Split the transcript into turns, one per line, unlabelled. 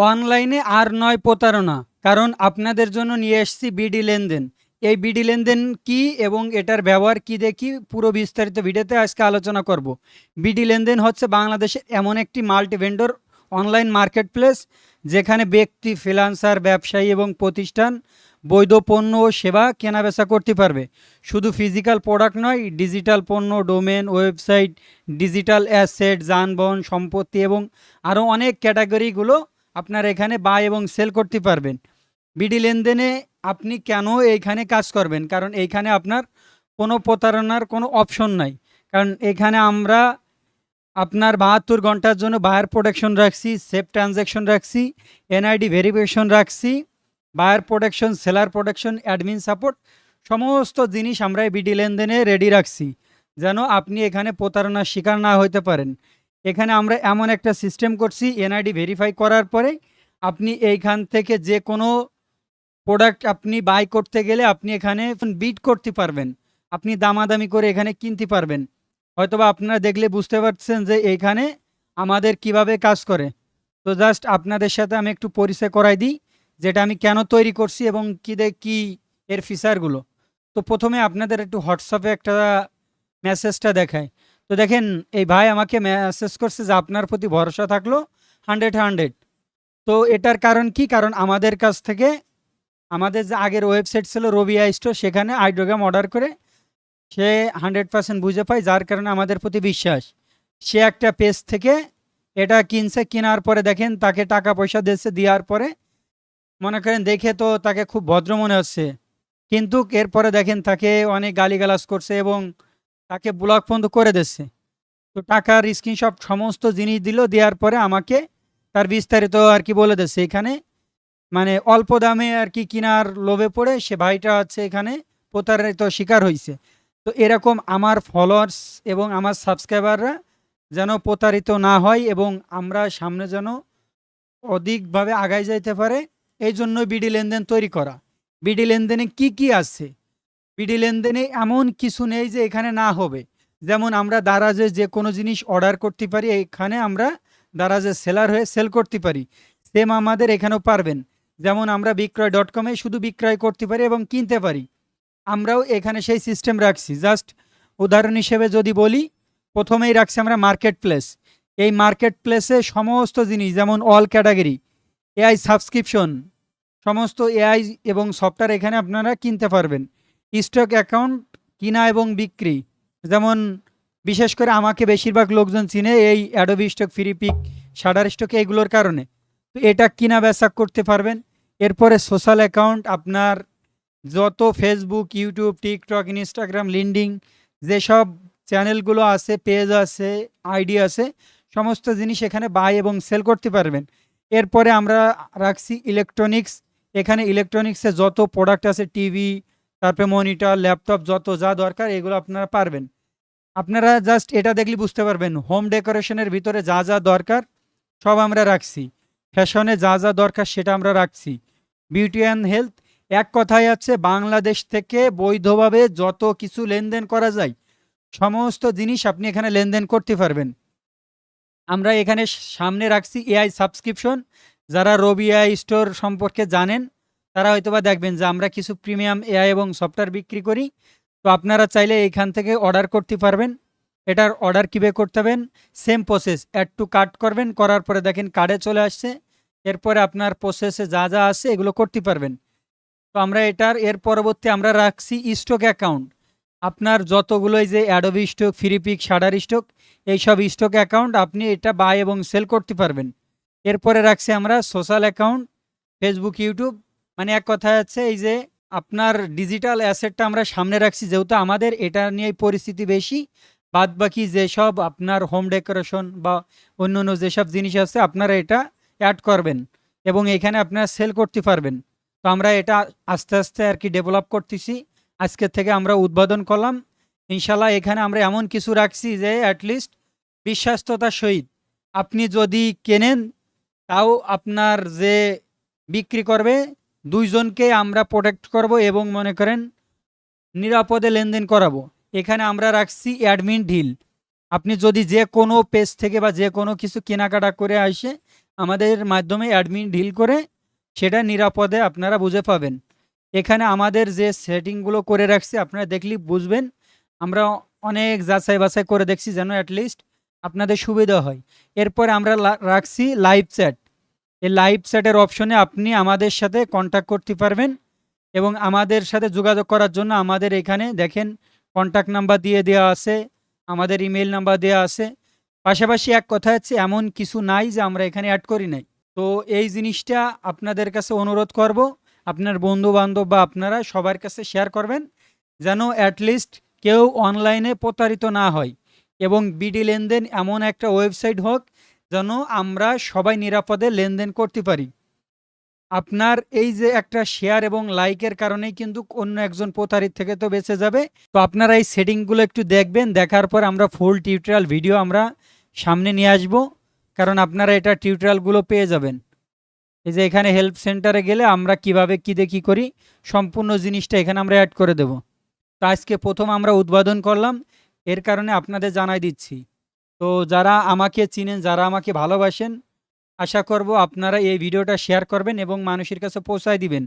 অনলাইনে আর নয় প্রতারণা। কারণ আপনাদের জন্য নিয়ে এসেছি বিডি লেনদেন। এই বিডি লেনদেন কি এবং এটার ব্যবহার কি দেখি পুরো বিস্তারিত ভিডিওতে আজকে আলোচনা করব। বিডি লেনদেন হচ্ছে বাংলাদেশের এমন একটি মাল্টি ভেন্ডর অনলাইন মার্কেটপ্লেস যেখানে ব্যক্তি, ফ্রিল্যান্সার, ব্যবসায়ী এবং প্রতিষ্ঠান বৈধ পণ্য ও সেবা কেনাবেচা করতে পারবে। শুধু ফিজিক্যাল প্রোডাক্ট নয়, ডিজিটাল পণ্য, ডোমেন, ওয়েবসাইট, ডিজিটাল অ্যাসেট, যানবাহন, সম্পত্তি এবং আরও অনেক ক্যাটাগরিগুলো আপনার এখানে বাই এবং সেল করতে পারবেন। বিডি লেনদেনে আপনি কেন এইখানে কাজ করবেন? কারণ এইখানে আপনার কোনো প্রতারণার কোনো অপশন নাই। কারণ এখানে আমরা আপনার ৭২ ঘন্টার জন্য বায়ার প্রোটেকশন রাখছি, সেফ ট্রানজ্যাকশন রাখছি, এনআইডি ভেরিফিকেশন রাখছি, buyer protection, seller protection, admin support, সমস্ত জিনিস আমরা এই বিডি লেনদেনে রেডি রাখছি যেন আপনি এখানে প্রতারণার শিকার না হইতে পারেন। এখানে আমরা এমন একটা সিস্টেম করছি, এনআইডি ভেরিফাই করার পরে আপনি এইখান থেকে যে কোনো প্রোডাক্ট আপনি বাই করতে গেলে আপনি এখানে বিড করতে পারবেন, আপনি দামাদামি করে এখানে কিনতে পারবেন। হয়তোবা আপনারা দেখলে বুঝতে পারছেন যে এইখানে আমাদের কিভাবে কাজ করে। তো জাস্ট আপনাদের সাথে আমি একটু পরিচয় করাই দিই যেটা আমি কেন তৈরি করছি এবং কি এর ফিচারগুলো। তো প্রথমে আপনাদের একটু হোয়াটসঅ্যাপে একটা মেসেজটা দেখায়। তো দেখেন, এই ভাই আমাকে মেসেজ করছে যে আপনার প্রতি ভরসা থাকলো 100। তো এটার কারণ কি? কারণ আমাদের কাছ থেকে আমাদের যে আগের ওয়েবসাইট ছিল রবিয়া স্টোর, সেখানে আইড্রোগ্রাম অর্ডার করে সে 100% বুঝে পায়, যার কারণে আমাদের প্রতি বিশ্বাস। সে একটা পেজ থেকে এটা কিনছে, কেনার পরে দেখেন তাকে টাকা পয়সা দিয়েছে, দেওয়ার পরে মনে করেন দেখে তো তাকে খুব ভদ্র মনে হচ্ছে, কিন্তু এরপরে দেখেন তাকে অনেক গালিগালাজ করছে এবং তাকে ব্লক পর্যন্ত করে দিচ্ছে। তো টাকার স্ক্রিনশট সমস্ত জিনিস দিল, দেওয়ার পরে আমাকে তার বিস্তারিত আর কি বলে দিচ্ছে। এখানে মানে অল্প দামে আর কি কেনার লোভে পড়ে সে ভাইটা হচ্ছে এখানে প্রতারিত শিকার হয়েছে। তো এরকম আমার ফলোয়ার্স এবং আমার সাবস্ক্রাইবাররা যেন প্রতারিত না হয় এবং আমরা সামনে যেন অধিকভাবে আগায় যাইতে পারে, এই জন্য বিডি লেনদেন তৈরি করা। বিডি লেনদেনে কি কি আছে? বিডি লেনদেনে এমন কিছু নেই যে এখানে না হবে। যেমন আমরা দারাজে যে কোনো জিনিস অর্ডার করতে পারি, এখানে আমরা দারাজে সেলার হয়ে সেল করতে পারি। সেম আমাদের এখানেও পারবেন। যেমন আমরা বিক্রয়.com-এ শুধু বিক্রয় করতে পারি এবং কিনতে পারি, আমরাও এখানে সেই সিস্টেম রাখছি। জাস্ট উদাহরণ হিসেবে যদি বলি, প্রথমেই রাখছি আমরা মার্কেট প্লেস। এই মার্কেট প্লেসে সমস্ত জিনিস যেমন অল ক্যাটাগরি, এআই সাবস্ক্রিপশন, সমস্ত এআই এবং সফটওয়্যার এখানে আপনারা কিনতে পারবেন। স্টক অ্যাকাউন্ট, কিনা এবং বিক্রি, যেমন বিশেষ করে আমাকে বেশিরভাগ লোকজন চিনে এই Adobe Stock, Freepik, Shutterstock, এইগুলোর কারণে। তো এটা কিনা বেচা করতে পারবেন। এরপরে সোশ্যাল অ্যাকাউন্ট, আপনার যত Facebook, YouTube, TikTok, Instagram, LinkedIn যেসব চ্যানেলগুলো আছে, পেজ আছে, আইডি আছে, সমস্ত জিনিস এখানে বাই এবং সেল করতে পারবেন। এরপরে আমরা রাখছি ইলেকট্রনিক্স। এখানে ইলেকট্রনিক্সে যত প্রোডাক্ট আছে, টিভি, তারপরে মনিটর, ল্যাপটপ, যত যা দরকার এগুলো আপনারা পারবেন। আপনারা জাস্ট এটা দেখলে বুঝতে পারবেন হোম ডেকোরেশনের ভিতরে যা যা দরকার সব আমরা রাখছি। ফ্যাশনে যা যা দরকার সেটা আমরা রাখছি। বিউটি অ্যান্ড হেলথ, এক কথায় আছে বাংলাদেশ থেকে বৈধভাবে যত কিছু লেনদেন করা যায় সমস্ত জিনিস আপনি এখানে লেনদেন করতে পারবেন। আমরা এখানে সামনে রাখছি এআই সাবস্ক্রিপশন। যারা রবি এআই স্টোর সম্পর্কে জানেন তারা হয়তোবা দেখবেন যে আমরা কিছু প্রিমিয়াম এআই এবং সফটওয়্যার বিক্রি করি। তো আপনারা চাইলে এইখান থেকে অর্ডার করতে পারবেন। এটার অর্ডার কীভাবে করতে হবেন? Same process, add to cart করবেন, করার পরে দেখেন কার্ডে চলে আসছে। এরপরে আপনার প্রসেসে যা যা আছে এগুলো করতে পারবেন। তো আমরা এর পরবর্তী আমরা রাখছি স্টক অ্যাকাউন্ট। আপনার যতগুলোই যে Adobe Stock, Freepik, Shutterstock, এইসব স্টক অ্যাকাউন্ট আপনি এটা বাই এবং সেল করতে পারবেন। এরপরে রাখছি আমরা সোশ্যাল অ্যাকাউন্ট, ফেসবুক, ইউটিউব, মানে এক কথায় আছে এই যে আপনার ডিজিটাল অ্যাসেটটা আমরা সামনে রাখছি, যেহেতু আমাদের এটা নিয়ে পরিস্থিতি বেশি। বাদ বাকি যেসব আপনার হোম ডেকোরেশন বা অন্য অন্য যেসব জিনিস আছে আপনারা এটা অ্যাড করবেন এবং এখানে আপনারা সেল করতে পারবেন। তো আমরা এটা আস্তে আস্তে আর কি ডেভেলপ করতেছি। আজকের থেকে আমরা উদ্বোধন করলাম। ইনশাল্লাহ এখানে আমরা এমন কিছু রাখছি যে অ্যাটলিস্ট বিশ্বাস্ততার সহিত আপনি যদি কেনেন, তাও আপনার যে বিক্রি করবে দুইজনকে আমরা প্রোটেক্ট করব এবং মনে করেন নিরাপদে লেনদেন করাবো। এখানে আমরা রাখছি অ্যাডমিন ঢিল। আপনি যদি যে কোনো পেজ থেকে বা যে কোনো কিছু কেনাকাটা করে আসে আমাদের মাধ্যমে অ্যাডমিন ডিল করে সেটা নিরাপদে আপনারা বুঝে পাবেন। এখানে আমাদের যে সেটিংগুলো করে রাখছি আপনারা দেখলেই বুঝবেন। আমরা অনেক যাচাই বাছাই করে দেখছি যেন অ্যাটলিস্ট আপনাদের সুবিধা হয়। এরপরে আমরা রাখছি লাইভ চ্যাট। এই লাইভ চ্যাটের অপশনে আপনি আমাদের সাথে কন্ট্যাক্ট করতে পারবেন এবং আমাদের সাথে যোগাযোগ করার জন্য আমাদের এখানে দেখেন কন্ট্যাক্ট নাম্বার দিয়ে দেওয়া আছে, আমাদের ইমেল নাম্বার দেওয়া আছে। পাশাপাশি এক কথা হচ্ছে এমন কিছু নাই যে আমরা এখানে অ্যাড করি নাই। তো এই জিনিসটা আপনাদের কাছে অনুরোধ করব, আপনার বন্ধু-বান্ধব বা আপনারা সবার কাছে শেয়ার করবেন যেন অ্যাটলিস্ট কেউ অনলাইনে প্রতারিত না হয় এবং বিডি লেনদেন এমন একটা ওয়েবসাইট হোক যেন আমরা সবাই নিরাপদে লেনদেন করতে পারি। আপনার এই যে একটা শেয়ার এবং লাইকের কারণেই কিন্তু অন্য একজন প্রতারিত থেকে তো বেঁচে যাবে। তো আপনারা এই সেটিংগুলো একটু দেখবেন, দেখার পর আমরা ফুল টিউটোরিয়াল ভিডিও আমরা সামনে নিয়ে আসব, কারণ আপনারা এটা টিউটোরিয়ালগুলো পেয়ে যাবেন। এই যে এখানে হেল্প সেন্টারে গেলে আমরা কিভাবে কী দিয়ে কী করি সম্পূর্ণ জিনিসটা এখানে আমরা অ্যাড করে দেব। তো আজকে প্রথম আমরা উদ্বোধন করলাম, এর কারণে আপনাদের জানাই দিচ্ছি। তো যারা আমাকে চিনেন, যারা আমাকে ভালোবাসেন, আশা করব আপনারা এই ভিডিওটা শেয়ার করবেন এবং মানুষের কাছে পৌঁছায় দিবেন।